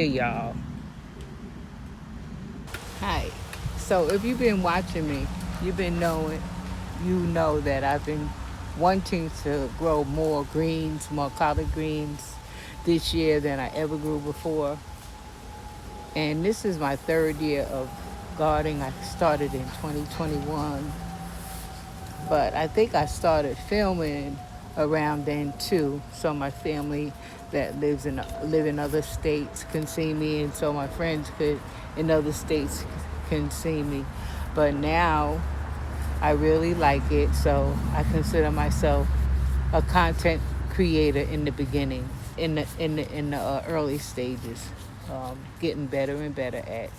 Hey y'all. Hi. So if you've been watching me, you've been knowing, you know that I've been wanting to grow more greens, more collard greens this year than I ever grew before. And this is my third year of gardening. I started in 2021, but I think I started filming around then too, so my family that live in other states can see me, and so my friends could in other states can see me. But now I really like it, so I consider myself a content creator in the beginning, in the early stages, getting better and better at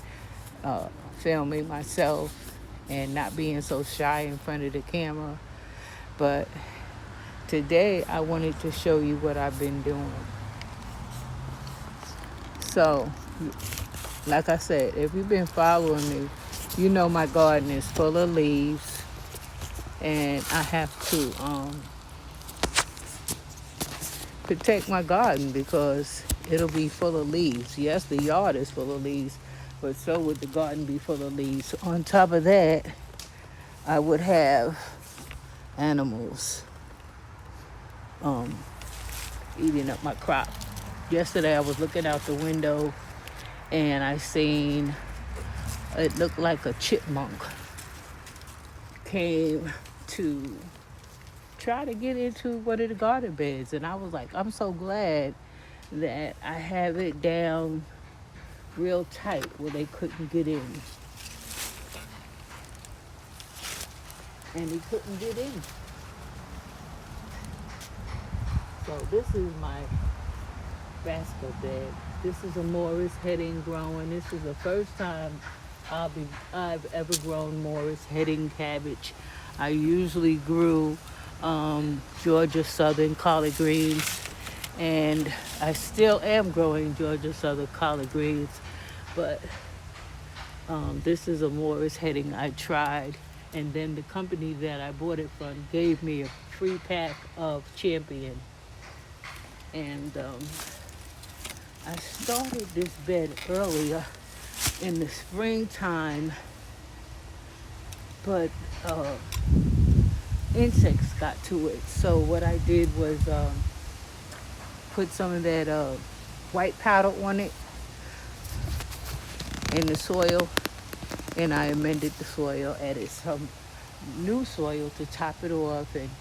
uh, filming myself and not being so shy in front of the camera. But today I wanted to show you what I've been doing. So, like I said, if you've been following me, you know my garden is full of leaves, and I have to protect my garden because it'll be full of leaves. Yes, the yard is full of leaves, but so would the garden be full of leaves. On top of that, I would have animals um, eating up my crop. Yesterday, I was looking out the window and I seen it looked like a chipmunk came to try to get into one of the garden beds, and I was like, I'm so glad that I have it down real tight where they couldn't get in, and he couldn't get in. So this is my brassica bed. This is a Morris Heading growing. This is the first time I've ever grown Morris Heading cabbage. I usually grew Georgia Southern collard greens, and I still am growing Georgia Southern collard greens, but this is a Morris Heading I tried, and then the company that I bought it from gave me a free pack of Champion, and I started this bed earlier in the springtime, but insects got to it. So what I did was put some of that white powder on it in the soil, and I amended the soil, added some new soil to top it off, and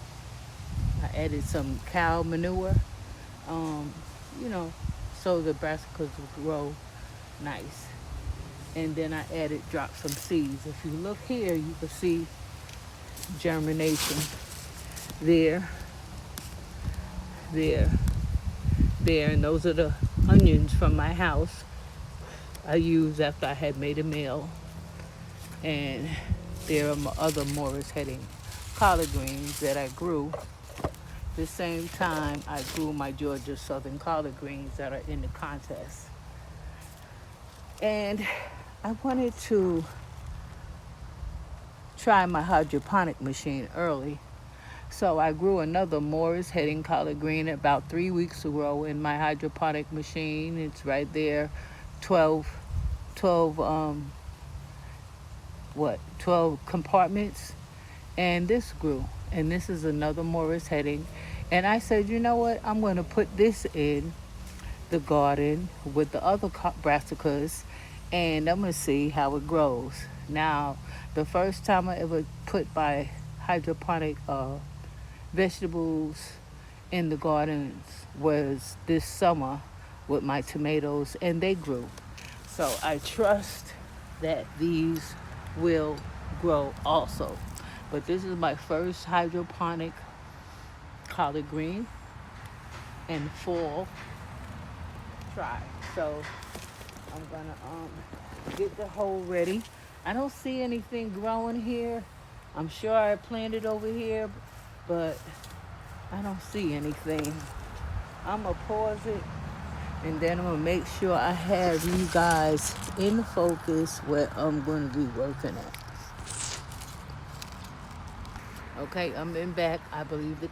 I added some cow manure, um, you know, so the brassicas would grow nice. And then I dropped some seeds. If you look here, you can see germination there, there, there, and those are the onions from my house I used after I had made a meal. And there are other Morris Heading collard greens that I grew. The same time I grew my Georgia Southern collard greens that are in the contest. And I wanted to try my hydroponic machine early. So I grew another Morris Heading collard green about 3 weeks ago in my hydroponic machine. It's right there, 12, 12, 12 compartments. And this grew. And this is another Morris Heading. And I said, you know what? I'm going to put this in the garden with the other brassicas, and I'm going to see how it grows. Now, the first time I ever put my hydroponic vegetables in the gardens was this summer with my tomatoes, and they grew. So I trust that these will grow also. But this is my first hydroponic collard green and fall try. So I'm gonna get the hole ready. I don't see anything growing here. I'm sure I planted over here, but I don't see anything. I'm gonna pause it, and then I'm gonna make sure I have you guys in focus where I'm gonna be working at. Okay, I'm in back. I believe the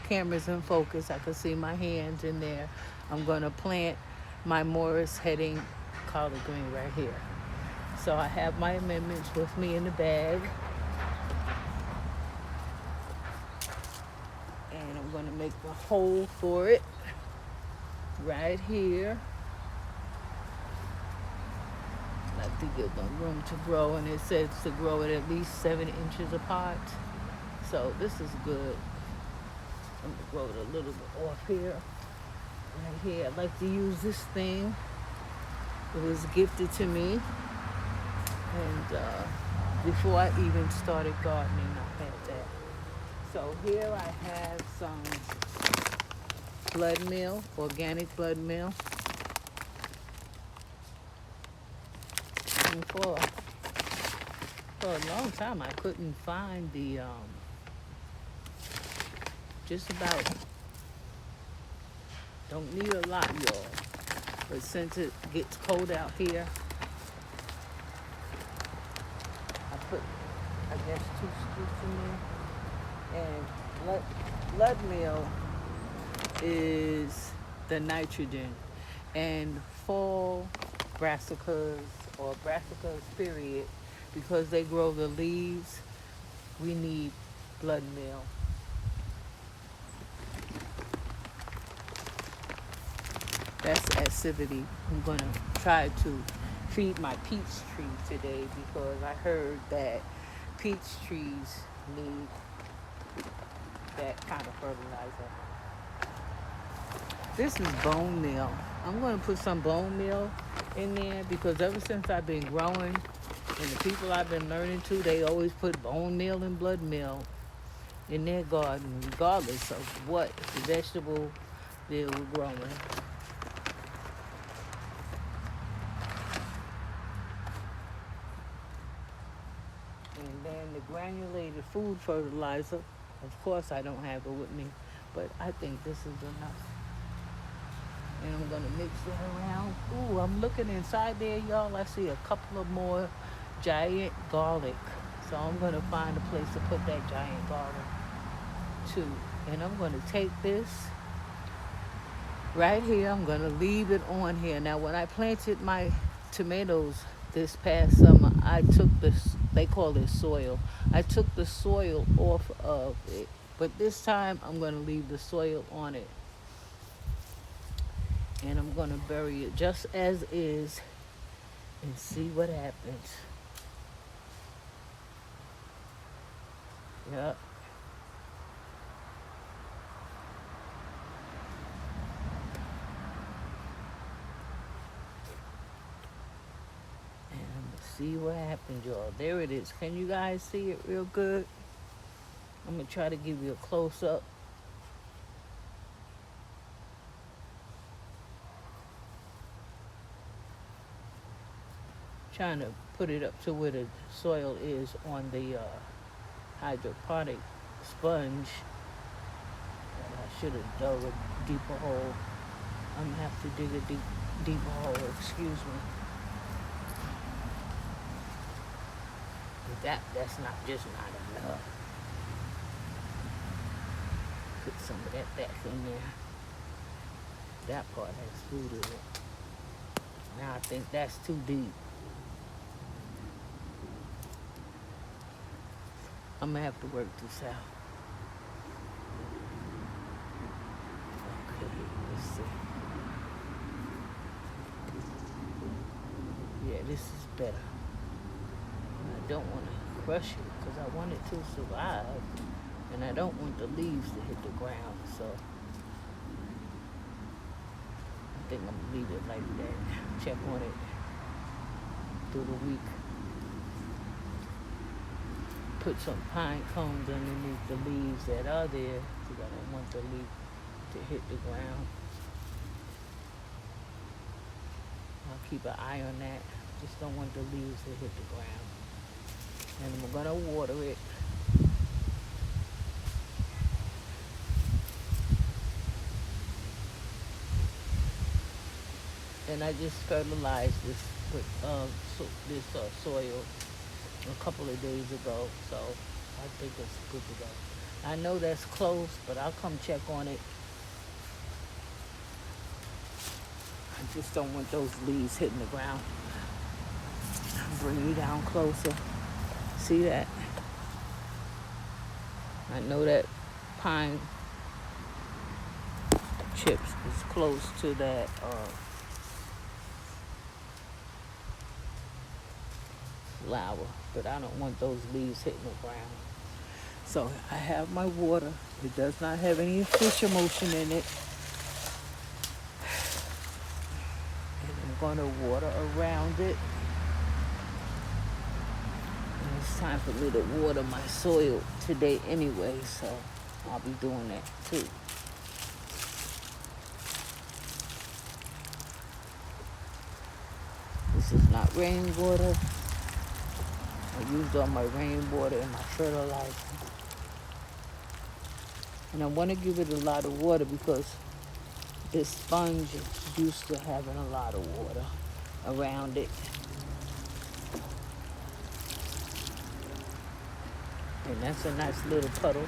camera's in focus. I can see my hands in there. I'm gonna plant my Morris Heading Collard green right here. So I have my amendments with me in the bag. And I'm going to make the hole for it right here. I think it's got room to grow, and it says to grow it at least 7 inches apart. So this is good. I'm going to grow it a little bit off here. Right here. I like to use this thing. It was gifted to me. And before I even started gardening, I had that. So here I have some blood meal, organic blood meal. And for a long time, I couldn't find the, just about, don't need a lot, y'all. But since it gets cold out here, I put, I guess, 2 scoops in there. And blood meal is the nitrogen. And fall brassicas, or brassicas period, because they grow the leaves, we need blood meal. That's acidity. I'm going to try to feed my peach tree today because I heard that peach trees need that kind of fertilizer. This is bone meal. I'm going to put some bone meal in there because ever since I've been growing and the people I've been learning to, they always put bone meal and blood meal in their garden, regardless of what vegetable they were growing. And then the granulated food fertilizer, of course I don't have it with me, but I think this is enough. And I'm gonna mix that around. Ooh, I'm looking inside there, y'all. I see a couple of more giant garlic. So I'm gonna find a place to put that giant garlic too. And I'm gonna take this right here. I'm gonna leave it on here. Now when I planted my tomatoes this past summer, I took this, they call it soil. I took the soil off of it. But this time I'm gonna leave the soil on it. And I'm going to bury it just as is and see what happens. Yep. And see what happens, y'all. There it is. Can you guys see it real good? I'm going to try to give you a close-up. Trying to put it up to where the soil is on the hydroponic sponge. And I should have dug a deeper hole. I'm gonna have to dig a deeper hole, excuse me. But that's not just not enough. Put some of that back in there. That part has food in it. Now I think that's too deep. I'm gonna have to work this out. Okay, let's see. Yeah, this is better. I don't want to crush it because I want it to survive, and I don't want the leaves to hit the ground. So I think I'm gonna leave it like that. Check on it through the week. Put some pine cones underneath the leaves that are there because I don't want the leaf to hit the ground. I'll keep an eye on that. Just don't want the leaves to hit the ground. And I'm gonna water it. And I just fertilized this with soil a couple of days ago, so I think it's good to go. I know that's close, but I'll come check on it I just don't want those leaves hitting the ground. I'll bring you down closer. See that? I know that pine chips is close to that flower, but I don't want those leaves hitting the ground. So I have my water. It does not have any fish emotion in it. And I'm going to water around it. And it's time for me to water my soil today anyway, so I'll be doing that too. This is not rainwater. I used all my rainwater and my fertilizer. And I want to give it a lot of water because this sponge is used to having a lot of water around it. And that's a nice little puddle.